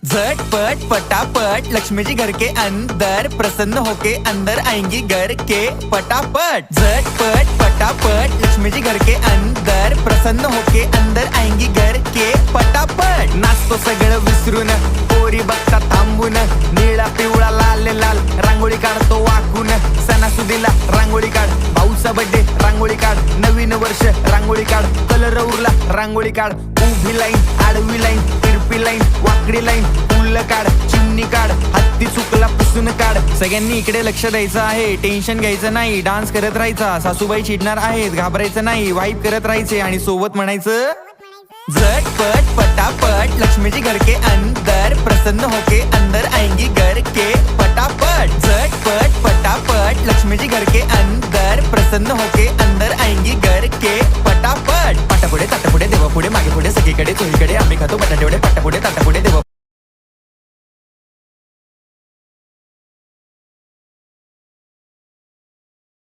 झटपट फटाफट लक्ष्मी जी घर के अंदर प्रसन्न होके अंदर आएंगी घर के फटाफट। झटपट फटाफट लक्ष्मी जी घर के अंदर प्रसन्न होके अंदर आएंगी घर के फटाफट। नाचतो सगळं विसरून पोरी बघता थांबून निळा पिवळा लाल लाल रांगोळी काढतो वाकून। सणासुदीला रांगोळी काढ, भाऊचा बर्थडे रांगोळी काढ, नवीन वर्ष रांगोळी काढ, कलर उरला रांगोळी काढ, उभी लाईन आडवी लाईन तिरपी लाईन वाकडी लाईन फुल काढ, चिमणी काढ, हत्ती चुकला पुसून काढ। सगळ्यांनी इकडे लक्ष द्यायचं आहे, टेन्शन घ्यायचं नाही, डान्स करत राहायचा। सासूबाई चिडणार आहेत, घाबरायचं नाही, वाईप करत राहायचे आणि सोबत म्हणायचं झटपट फटाफट लक्ष्मी जी घर के अंदर प्रसन्न होके अंदर आएंगी घर के फटाफट। झटपट फटाफट लक्ष्मी जी घर के अंदर प्रसन्न होके अंदर आएंगी घर के फटाफट। पाटापुढे ताटापुढे देवापुढे मागे पुढे सगळीकडे चोहीकडे आम्ही खातो बटाटेवडे पाटापुढे ताटापुढे देवा